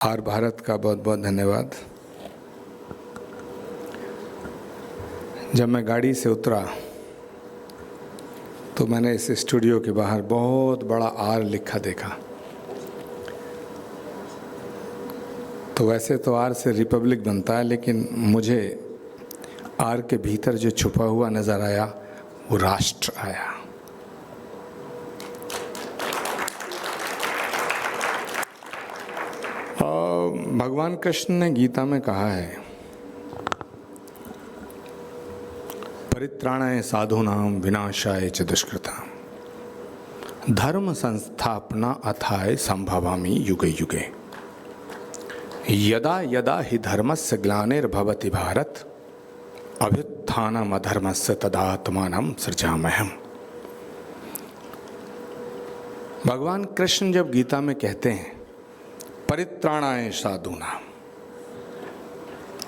Are Bharat का बहुत बहुत धन्यवाद। जब मैं गाड़ी से उतरा तो मैंने इस स्टूडियो के बाहर बहुत बड़ा आर लिखा देखा। तो वैसे तो आर से रिपब्लिक बनता है, लेकिन मुझे आर के भीतर जो छुपा हुआ नज़र आया वो राष्ट्र आया। और भगवान कृष्ण ने गीता में कहा है, परित्राणाय साधूनां विनाशाय च दुष्कृतां धर्म संस्थापना अथाय संभवामि युगे युगे। यदा यदा हि धर्मस्य ग्लानिर्भवति भारत अभ्युत्थानम् अधर्मस्य तदात्मानं सृजाम्यहम्। भगवान कृष्ण जब गीता में कहते हैं परित्राणाय साधूनां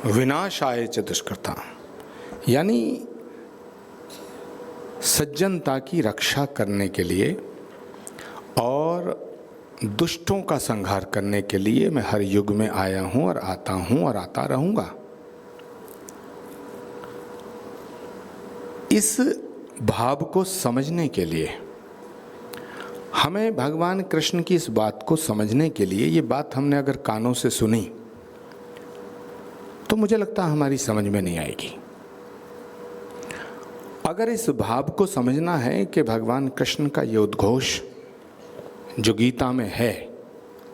विनाशाय च दुष्कृतां, यानी सज्जनता की रक्षा करने के लिए और दुष्टों का संहार करने के लिए मैं हर युग में आया हूं और आता हूं और आता रहूंगा। इस भाव को समझने के लिए हमें भगवान कृष्ण की इस बात को समझने के लिए, ये बात हमने अगर कानों से सुनी तो मुझे लगता है हमारी समझ में नहीं आएगी। अगर इस भाव को समझना है कि भगवान कृष्ण का ये उद्घोष जो गीता में है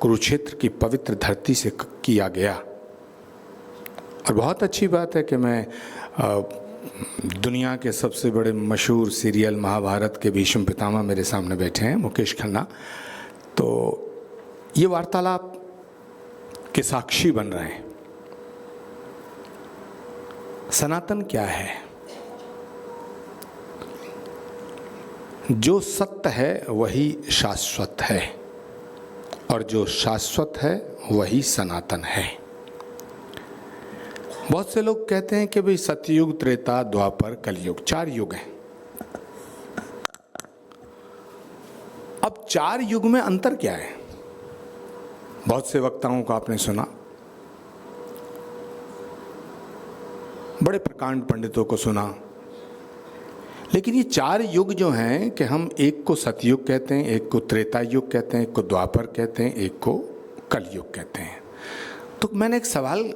कुरुक्षेत्र की पवित्र धरती से किया गया, और बहुत अच्छी बात है कि मैं दुनिया के सबसे बड़े मशहूर सीरियल महाभारत के भीष्म पितामह मेरे सामने बैठे हैं, मुकेश खन्ना, तो ये वार्तालाप के साक्षी बन रहे हैं। सनातन क्या है? जो सत्य है वही शाश्वत है और जो शाश्वत है वही सनातन है। बहुत से लोग कहते हैं कि भाई सतयुग, त्रेता, द्वापर, कलयुग, 4 युग हैं। अब 4 युग में अंतर क्या है? बहुत से वक्ताओं को आपने सुना, बड़े प्रकांड पंडितों को सुना, लेकिन ये 4 युग जो हैं कि हम एक को सतयुग कहते हैं, एक को त्रेता युग कहते हैं, एक को द्वापर कहते हैं, एक को कलयुग कहते हैं। तो मैंने एक सवाल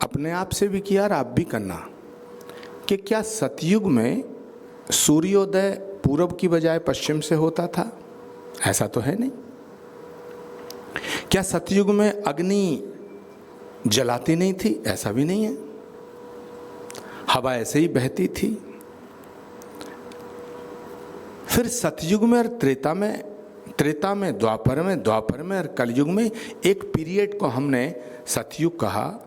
अपने आप से भी किया और आप भी करना कि क्या सतयुग में सूर्योदय पूरब की बजाय पश्चिम से होता था? ऐसा तो है नहीं। क्या सतयुग में अग्नि जलाती नहीं थी? ऐसा भी नहीं है। हवा ऐसे ही बहती थी। फिर सतयुग में और त्रेता में, द्वापर में और कलयुग में एक पीरियड को हमने सतयुग कहा,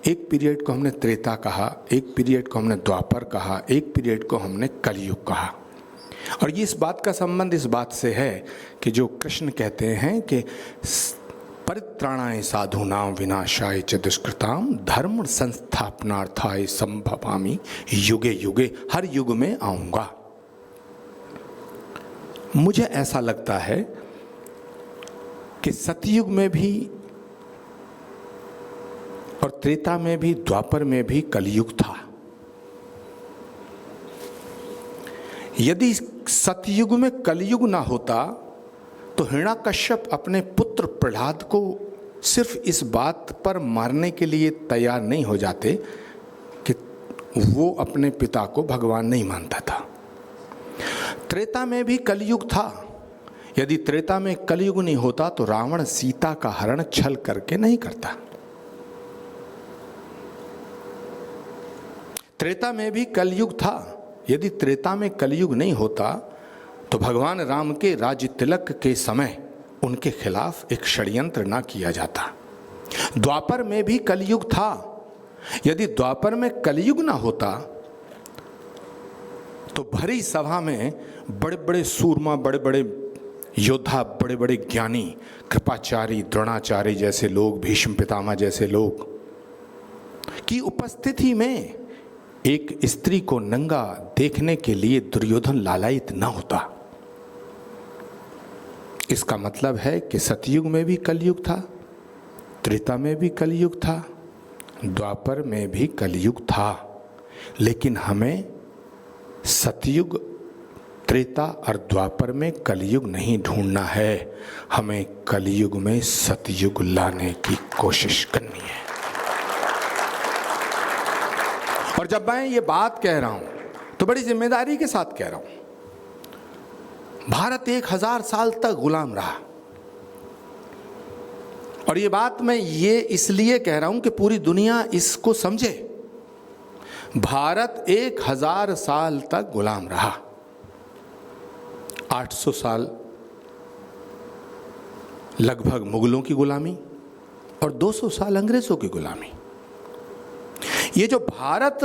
एक पीरियड को हमने त्रेता कहा, एक पीरियड को हमने द्वापर कहा, एक पीरियड को हमने कलयुग कहा। और ये इस बात का संबंध इस बात से है कि जो कृष्ण कहते हैं कि परित्राणाय साधूनां विनाशाय च दुष्कृतां धर्म संस्थापनार्थाय संभवामि युगे युगे, हर युग में आऊंगा। मुझे ऐसा लगता है कि सतयुग में भी और त्रेता में भी, द्वापर में भी कलयुग था। यदि सतयुग में कलयुग ना होता तो हिरण्यकश्यप अपने पुत्र प्रहलाद को सिर्फ इस बात पर मारने के लिए तैयार नहीं हो जाते कि वो अपने पिता को भगवान नहीं मानता था। त्रेता में भी कलयुग था। यदि त्रेता में कलयुग नहीं होता तो रावण सीता का हरण छल करके नहीं करता। त्रेता में भी कलयुग था। यदि त्रेता में कलयुग नहीं होता तो भगवान राम के राज्य तिलक के समय उनके खिलाफ एक षड्यंत्र ना किया जाता। द्वापर में भी कलयुग था। यदि द्वापर में कलयुग ना होता तो भरी सभा में बड़े बड़े सूरमा, बड़े बड़े योद्धा, बड़े बड़े ज्ञानी, कृपाचार्य, द्रोणाचार्य जैसे लोग, भीष्म पितामह जैसे लोग की उपस्थिति में एक स्त्री को नंगा देखने के लिए दुर्योधन लालायित न होता। इसका मतलब है कि सतयुग में भी कलयुग था त्रेता में भी कलयुग था, द्वापर में भी कलयुग था, लेकिन हमें सतयुग, त्रेता और द्वापर में कलयुग नहीं ढूंढना है, हमें कलयुग में सतयुग लाने की कोशिश करनी है। और जब मैं ये बात कह रहा हूं तो बड़ी जिम्मेदारी के साथ कह रहा हूं। भारत 1000 साल तक गुलाम रहा, और ये बात मैं ये इसलिए कह रहा हूं कि पूरी दुनिया इसको समझे। भारत 1000 साल तक गुलाम रहा। 800 साल लगभग मुगलों की गुलामी और 200 साल अंग्रेजों की गुलामी। ये जो भारत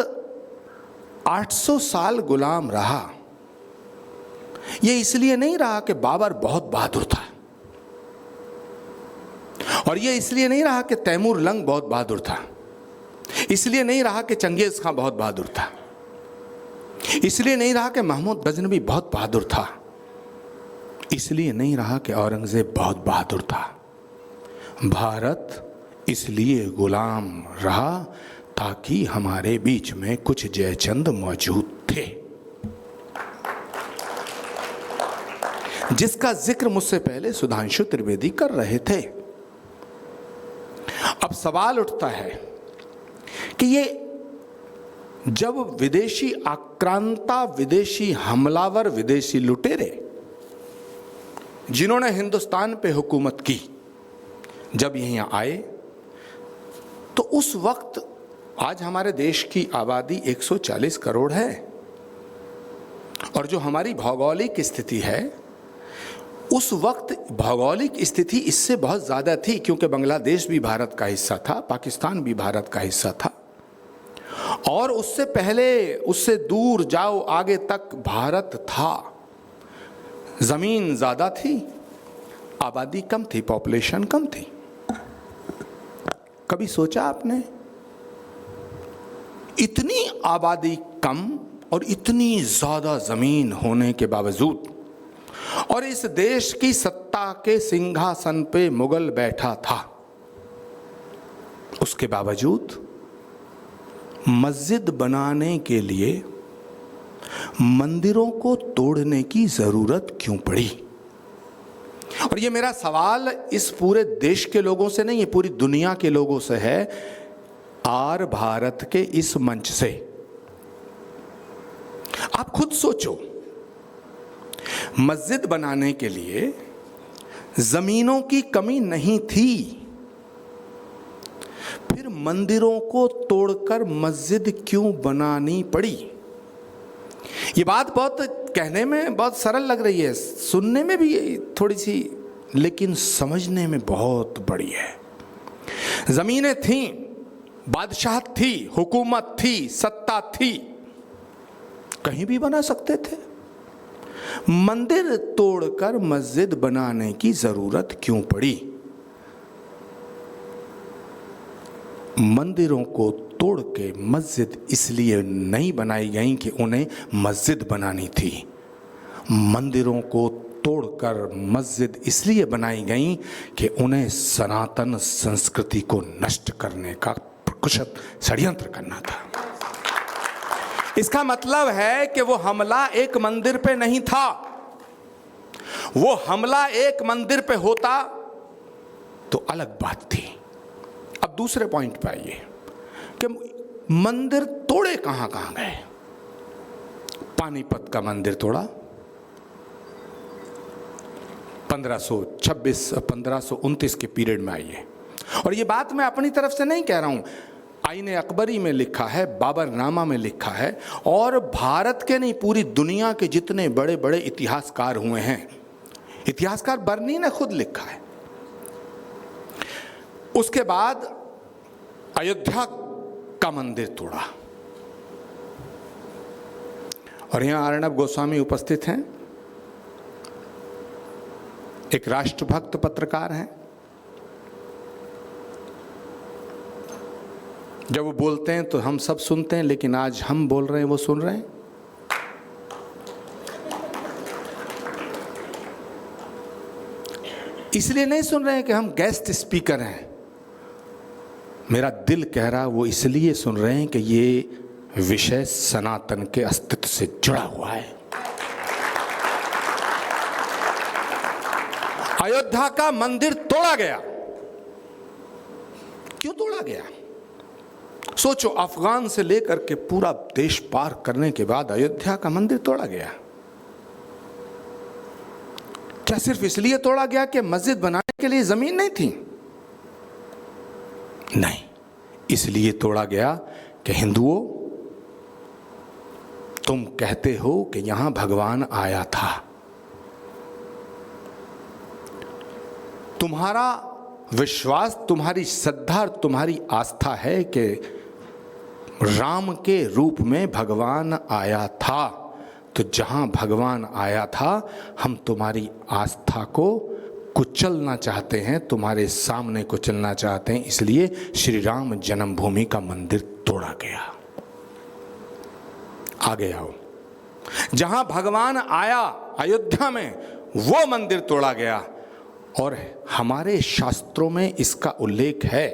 800 साल गुलाम रहा, ये इसलिए नहीं रहा कि बाबर बहुत बहादुर था, और ये इसलिए नहीं रहा कि तैमूर लंग बहुत बहादुर था, इसलिए नहीं रहा कि चंगेज खां बहुत बहादुर था, इसलिए नहीं रहा कि महमूद गजनवी बहुत बहादुर था, इसलिए नहीं रहा कि औरंगजेब बहुत बहादुर था। भारत इसलिए गुलाम रहा ताकि हमारे बीच में कुछ जयचंद मौजूद थे, जिसका जिक्र मुझसे पहले सुधांशु त्रिवेदी कर रहे थे। अब सवाल उठता है कि ये जब विदेशी आक्रांता, विदेशी हमलावर, विदेशी लुटेरे जिन्होंने हिंदुस्तान पे हुकूमत की, जब यहां आए, तो उस वक्त, आज हमारे देश की आबादी 140 करोड़ है, और जो हमारी भौगोलिक स्थिति है, उस वक्त भौगोलिक स्थिति इससे बहुत ज़्यादा थी, क्योंकि बांग्लादेश भी भारत का हिस्सा था, पाकिस्तान भी भारत का हिस्सा था, और उससे पहले, उससे दूर जाओ आगे तक भारत था। ज़मीन ज़्यादा थी, आबादी कम थी, पॉपुलेशन कम थी। कभी सोचा आपने, इतनी आबादी कम और इतनी ज़्यादा ज़मीन होने के बावजूद, और इस देश की सत्ता के सिंहासन पे मुगल बैठा था, उसके बावजूद मस्जिद बनाने के लिए मंदिरों को तोड़ने की जरूरत क्यों पड़ी? और ये मेरा सवाल इस पूरे देश के लोगों से नहीं है, पूरी दुनिया के लोगों से है, और भारत के इस मंच से। आप खुद सोचो, मस्जिद बनाने के लिए जमीनों की कमी नहीं थी, फिर मंदिरों को तोड़कर मस्जिद क्यों बनानी पड़ी? ये बात बहुत कहने में बहुत सरल लग रही है, सुनने में भी थोड़ी सी, लेकिन समझने में बहुत बड़ी है। जमीनें थीं, बादशाह थी, हुकूमत थी, सत्ता थी, कहीं भी बना सकते थे। मंदिर तोड़कर मस्जिद बनाने की जरूरत क्यों पड़ी? मंदिरों को तोड़ के मस्जिद इसलिए नहीं बनाई गई कि उन्हें मस्जिद बनानी थी। मंदिरों को तोड़कर मस्जिद इसलिए बनाई गई कि उन्हें सनातन संस्कृति को नष्ट करने का कुशल षड्यंत्र करना था। इसका मतलब है कि वो हमला एक मंदिर पे नहीं था। वो हमला एक मंदिर पे होता तो अलग बात थी। अब दूसरे पॉइंट पे आइए कि मंदिर तोड़े कहां कहां गए। पानीपत का मंदिर तोड़ा 1529 के पीरियड में। आइए, और ये बात मैं अपनी तरफ से नहीं कह रहा हूं, आईने अकबरी में लिखा है, बाबरनामा में लिखा है, और भारत के नहीं पूरी दुनिया के जितने बड़े बड़े इतिहासकार हुए हैं, इतिहासकार बर्नी ने खुद लिखा है। उसके बाद अयोध्या का मंदिर तोड़ा, और यहां अर्णब गोस्वामी उपस्थित हैं, एक राष्ट्रभक्त पत्रकार हैं। जब वो बोलते हैं तो हम सब सुनते हैं, लेकिन आज हम बोल रहे हैं वो सुन रहे हैं। इसलिए नहीं सुन रहे हैं कि हम गेस्ट स्पीकर हैं, मेरा दिल कह रहा वो इसलिए सुन रहे हैं कि ये विषय सनातन के अस्तित्व से जुड़ा हुआ है। अयोध्या का मंदिर तोड़ा गया। क्यों तोड़ा गया? सोचो, अफगान से लेकर के पूरा देश पार करने के बाद अयोध्या का मंदिर तोड़ा गया। क्या सिर्फ इसलिए तोड़ा गया कि मस्जिद बनाने के लिए जमीन नहीं थी? नहीं, इसलिए तोड़ा गया कि हिंदुओं, तुम कहते हो कि यहां भगवान आया था, तुम्हारा विश्वास, तुम्हारी श्रद्धा, तुम्हारी आस्था है कि राम के रूप में भगवान आया था, तो जहां भगवान आया था हम तुम्हारी आस्था को कुचलना चाहते हैं, तुम्हारे सामने कुचलना चाहते हैं, इसलिए श्री राम जन्मभूमि का मंदिर तोड़ा गया। आगे आओ, जहां भगवान आया अयोध्या में वो मंदिर तोड़ा गया। और हमारे शास्त्रों में इसका उल्लेख है,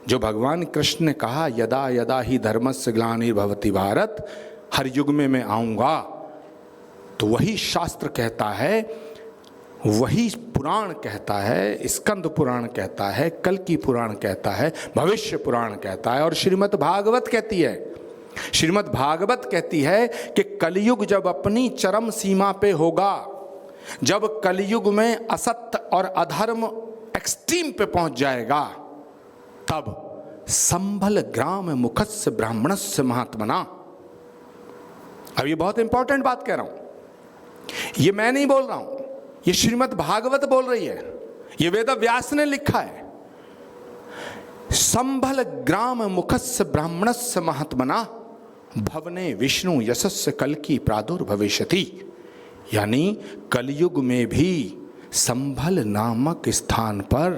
जो भगवान कृष्ण ने कहा, यदा यदा ही धर्मस्य ग्लानिर्भवति भारत, हर युग में मैं आऊंगा, तो वही शास्त्र कहता है, वही पुराण कहता है, स्कंद पुराण कहता है, कल्कि पुराण कहता है, भविष्य पुराण कहता है, और श्रीमद् भागवत कहती है। श्रीमद् भागवत कहती है कि कलयुग जब अपनी चरम सीमा पे होगा, जब कलयुग में असत्य और अधर्म एक्सट्रीम पे पहुंच जाएगा, तब संभल ग्राम मुखस्य ब्राह्मणस्य महात्मना। अब ये बहुत इंपॉर्टेंट बात कह रहा हूं, ये मैं नहीं बोल रहा हूं, ये श्रीमद् भागवत बोल रही है, ये वेद व्यास ने लिखा है। संभल ग्राम मुखस्य ब्राह्मणस्य महात्मना भवने विष्णु यशस्य कल्कि प्रादुर्भविष्यति। यानी कलयुग में भी संभल नामक स्थान पर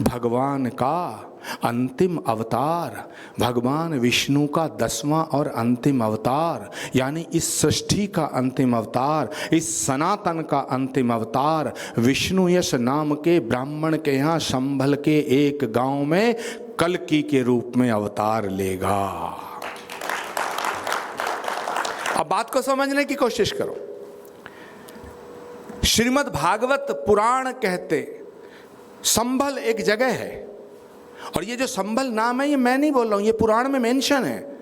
भगवान का अंतिम अवतार, भगवान विष्णु का 10वां और अंतिम अवतार, यानी इस सृष्टि का अंतिम अवतार, इस सनातन का अंतिम अवतार, विष्णु यश नाम के ब्राह्मण के यहाँ संभल के एक गांव में कल्कि के रूप में अवतार लेगा। अब बात को समझने की कोशिश करो। श्रीमद् भागवत पुराण कहते संभल एक जगह है, और ये जो संभल नाम है ये मैं नहीं बोल रहा हूं, ये पुराण में मेंशन है।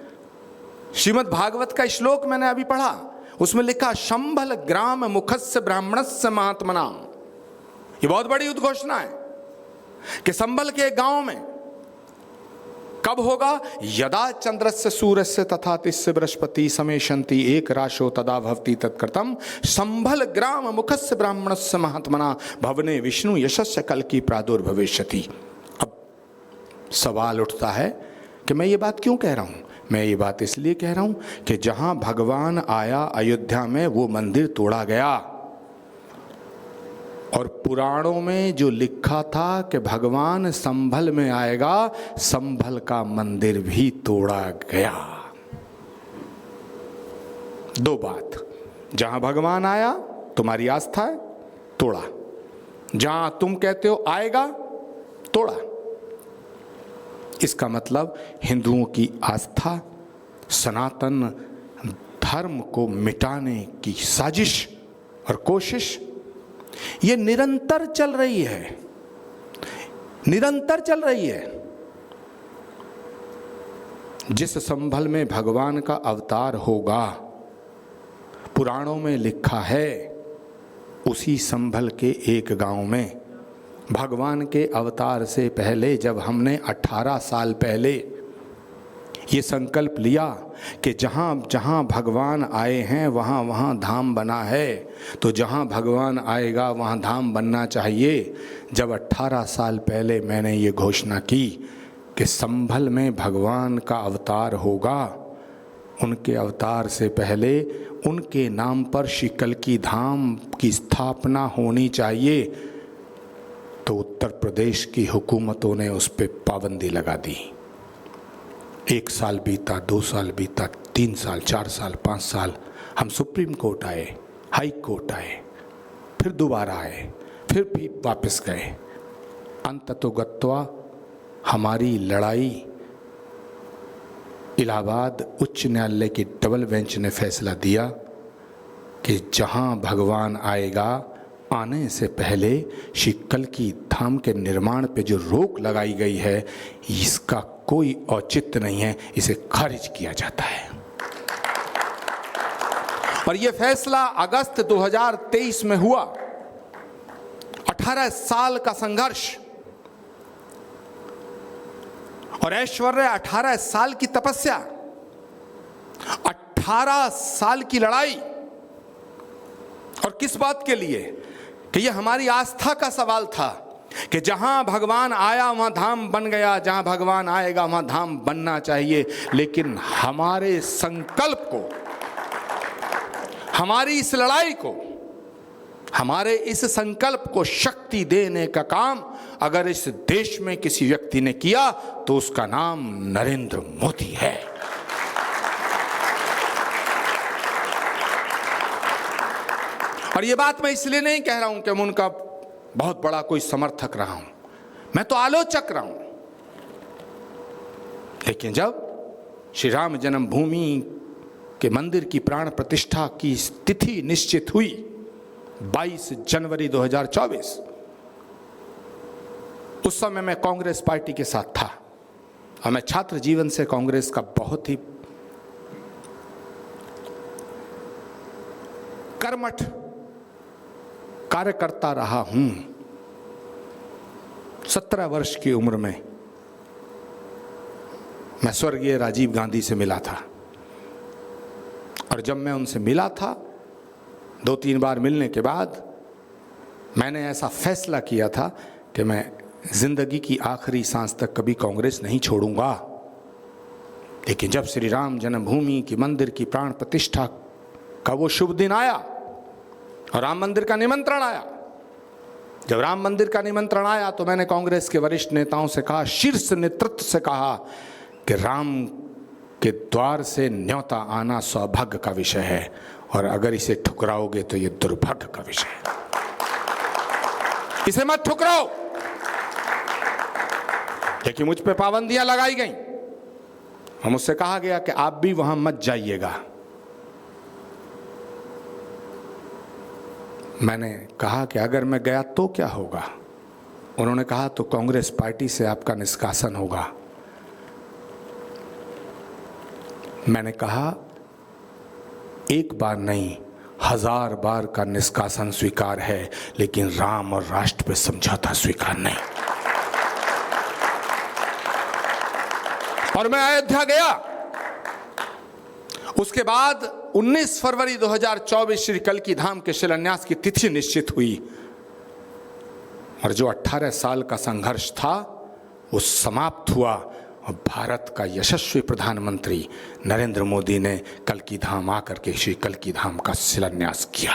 श्रीमद् भागवत का श्लोक मैंने अभी पढ़ा, उसमें लिखा संभल ग्राम मुखस्य ब्राह्मणस्य महात्मना। ये बहुत बड़ी उद्घोषणा है कि संभल के गांव में कब होगा? यदा चंद्रस्य सूर्यस्य तथा तिस्य बृहस्पति समेशंति एक राशो तदा भवति तत्कृतम संभल ग्राम मुखस्य ब्राह्मणस्य महात्मना भवने विष्णु यशस्य कल्कि प्रादुर्भविष्यति। अब सवाल उठता है कि मैं ये बात क्यों कह रहा हूं? मैं ये बात इसलिए कह रहा हूं कि जहां भगवान आया अयोध्या में वो मंदिर तोड़ा गया, और पुराणों में जो लिखा था कि भगवान संभल में आएगा, संभल का मंदिर भी तोड़ा गया। दो बात, जहां भगवान आया तुम्हारी आस्था है, तोड़ा। जहां तुम कहते हो आएगा, तोड़ा। इसका मतलब हिंदुओं की आस्था, सनातन धर्म को मिटाने की साजिश और कोशिश ये निरंतर चल रही है, निरंतर चल रही है। जिस संभल में भगवान का अवतार होगा, पुराणों में लिखा है, उसी संभल के एक गांव में भगवान के अवतार से पहले, जब हमने 18 साल पहले ये संकल्प लिया कि जहाँ जहाँ भगवान आए हैं वहाँ वहाँ धाम बना है, तो जहाँ भगवान आएगा वहाँ धाम बनना चाहिए। जब 18 साल पहले मैंने ये घोषणा की कि संभल में भगवान का अवतार होगा, उनके अवतार से पहले उनके नाम पर श्री कल्कि धाम की स्थापना होनी चाहिए, तो उत्तर प्रदेश की हुकूमतों ने उस पर पाबंदी लगा दी। 1 साल बीता, 2 साल बीता, 3 साल, 4 साल, 5 साल, हम सुप्रीम कोर्ट आए, हाई कोर्ट आए, फिर दोबारा आए, फिर भी वापस गए। अंततो गत्वा हमारी लड़ाई इलाहाबाद उच्च न्यायालय की डबल बेंच ने फैसला दिया कि जहां भगवान आएगा, आने से पहले श्री कल्की धाम के निर्माण पे जो रोक लगाई गई है, इसका कोई औचित्य नहीं है, इसे खारिज किया जाता है। और यह फैसला अगस्त 2023 में हुआ। 18 साल का संघर्ष और ऐश्वर्य, 18 साल की तपस्या, 18 साल की लड़ाई। और किस बात के लिए? कि यह हमारी आस्था का सवाल था कि जहां भगवान आया वहां धाम बन गया, जहां भगवान आएगा वहां धाम बनना चाहिए। लेकिन हमारे संकल्प को, हमारी इस लड़ाई को, हमारे इस संकल्प को शक्ति देने का काम अगर इस देश में किसी व्यक्ति ने किया तो उसका नाम नरेंद्र मोदी है। और ये बात मैं इसलिए नहीं कह रहा हूं कि मैं उनका बहुत बड़ा कोई समर्थक रहा हूं, मैं तो आलोचक रहा हूं। लेकिन जब श्री राम जन्मभूमि के मंदिर की प्राण प्रतिष्ठा की तिथि निश्चित हुई 22 जनवरी 2024, उस समय मैं कांग्रेस पार्टी के साथ था और मैं छात्र जीवन से कांग्रेस का बहुत ही कर्मठ कार्यकर्ता रहा हूं। 17 वर्ष की उम्र में मैं स्वर्गीय राजीव गांधी से मिला था और जब मैं उनसे मिला था 2-3 बार मिलने के बाद मैंने ऐसा फैसला किया था कि मैं जिंदगी की आखिरी सांस तक कभी कांग्रेस नहीं छोड़ूंगा। लेकिन जब श्री राम जन्मभूमि की मंदिर की प्राण प्रतिष्ठा का वो शुभ दिन आया और राम मंदिर का निमंत्रण आया, जब राम मंदिर का निमंत्रण आया तो मैंने कांग्रेस के वरिष्ठ नेताओं से कहा, शीर्ष नेतृत्व से कहा कि राम के द्वार से न्योता आना सौभाग्य का विषय है और अगर इसे ठुकराओगे तो ये दुर्भाग्य का विषय है। इसे मत ठुकराओ। लेकिन मुझ पे पाबंदियां लगाई गई और मुझसे कहा गया कि आप भी वहां मत जाइएगा। मैंने कहा कि अगर मैं गया तो क्या होगा? उन्होंने कहा तो कांग्रेस पार्टी से आपका निष्कासन होगा। मैंने कहा एक बार नहीं 1000 बार का निष्कासन स्वीकार है, लेकिन राम और राष्ट्र पे समझौता स्वीकार नहीं। और मैं अयोध्या गया। उसके बाद 19 फरवरी 2024 श्री कल्की धाम के शिलान्यास की तिथि निश्चित हुई और जो 18 साल का संघर्ष था वो समाप्त हुआ और भारत का यशस्वी प्रधानमंत्री नरेंद्र मोदी ने कल्की धाम आकर के श्री कल्की धाम का शिलान्यास किया।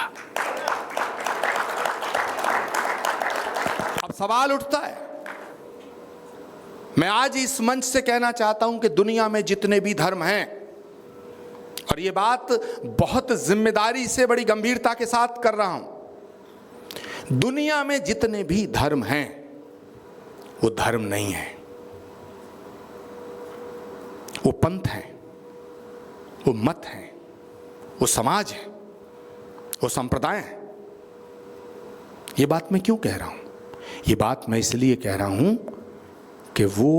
अब सवाल उठता है, मैं आज इस मंच से कहना चाहता हूं कि दुनिया में जितने भी धर्म हैं, और ये बात बहुत जिम्मेदारी से बड़ी गंभीरता के साथ कर रहा हूं, दुनिया में जितने भी धर्म हैं वो धर्म नहीं है, वो पंथ हैं, वो मत हैं, वो समाज है, वो संप्रदाय है। ये बात मैं क्यों कह रहा हूं? ये बात मैं इसलिए कह रहा हूं कि वो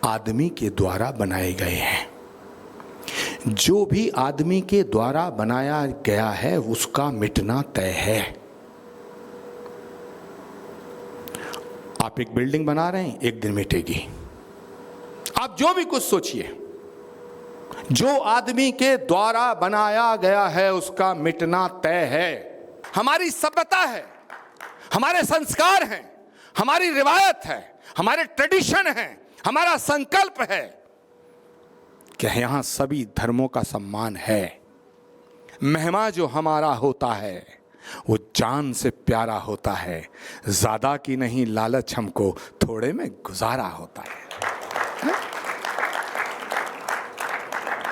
आदमी के द्वारा बनाए गए हैं। जो भी आदमी के द्वारा बनाया गया है उसका मिटना तय है। आप एक बिल्डिंग बना रहे हैं, एक दिन मिटेगी। आप जो भी कुछ सोचिए, जो आदमी के द्वारा बनाया गया है उसका मिटना तय है। हमारी सभ्यता है, हमारे संस्कार हैं, हमारी रिवायत है, हमारे ट्रेडिशन हैं, हमारा संकल्प है कि यहां सभी धर्मों का सम्मान है। मेहमान जो हमारा होता है वो जान से प्यारा होता है, ज्यादा की नहीं लालच हमको थोड़े में गुजारा होता है।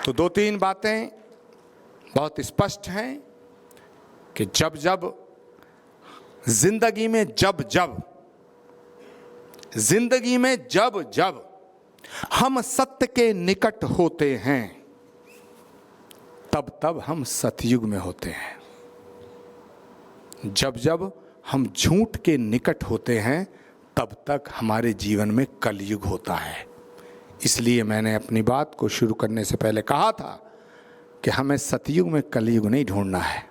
तो 2-3 बातें बहुत स्पष्ट हैं कि जब जब जिंदगी में जब जिंदगी में जब जब हम सत्य के निकट होते हैं तब तब हम सतयुग में होते हैं। जब जब हम झूठ के निकट होते हैं तब तक हमारे जीवन में कलयुग होता है। इसलिए मैंने अपनी बात को शुरू करने से पहले कहा था कि हमें सतयुग में कलयुग नहीं ढूंढना है,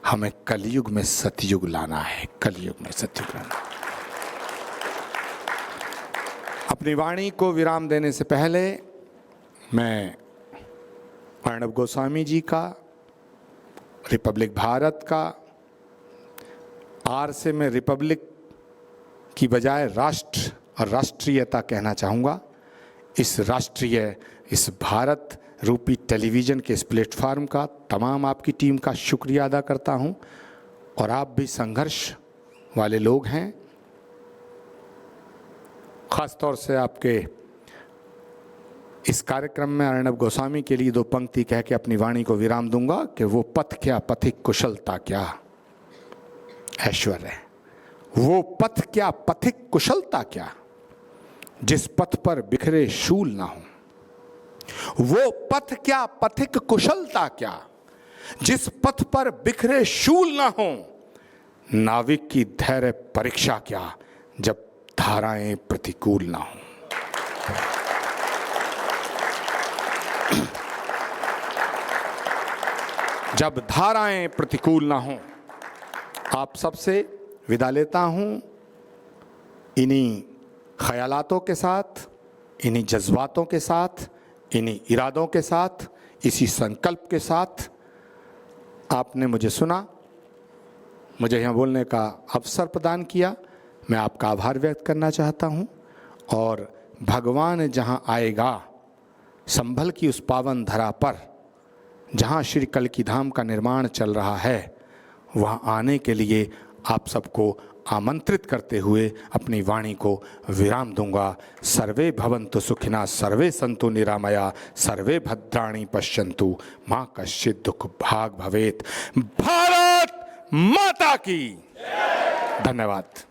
हमें कलयुग में सतयुग लाना है। कलयुग में सतयुग लाना। अपनी वाणी को विराम देने से पहले मैं अर्णब गोस्वामी जी का, रिपब्लिक भारत का, आर से मैं रिपब्लिक की बजाय राष्ट्र और राष्ट्रीयता कहना चाहूँगा। इस राष्ट्रीय, इस भारत रूपी टेलीविज़न के इस प्लेटफार्म का, तमाम आपकी टीम का शुक्रिया अदा करता हूँ। और आप भी संघर्ष वाले लोग हैं। ख़ास तौर से आपके इस कार्यक्रम में अर्णब गोस्वामी के लिए दो पंक्ति कह के अपनी वाणी को विराम दूंगा कि वो पथ क्या पथिक कुशलता क्या ऐश्वर्य है। वो पथ क्या पथिक कुशलता क्या जिस पथ पर बिखरे शूल ना हो। वो पथ क्या पथिक कुशलता क्या जिस पथ पर बिखरे शूल ना हो। नाविक की धैर्य परीक्षा क्या जब धाराएं प्रतिकूल ना हो। जब धाराएं प्रतिकूल ना हो। आप सबसे विदा लेता हूं इन्हीं ख्यालातों के साथ, इन्हीं जज्बातों के साथ, इन्हीं इरादों के साथ, इसी संकल्प के साथ। आपने मुझे सुना, मुझे यहाँ बोलने का अवसर प्रदान किया। मैं आपका आभार व्यक्त करना चाहता हूँ। और भगवान जहाँ आएगा, संभल की उस पावन धरा पर जहाँ श्री कल्की धाम का निर्माण चल रहा है, वहाँ आने के लिए आप सबको आमंत्रित करते हुए अपनी वाणी को विराम दूंगा। सर्वे भवन्तु सुखिनः, सर्वे सन्तु निरामया, सर्वे भद्राणि पश्यन्तु, माँ कश्चित् दुःख भाग् भवेत्। भारत माता की धन्यवाद।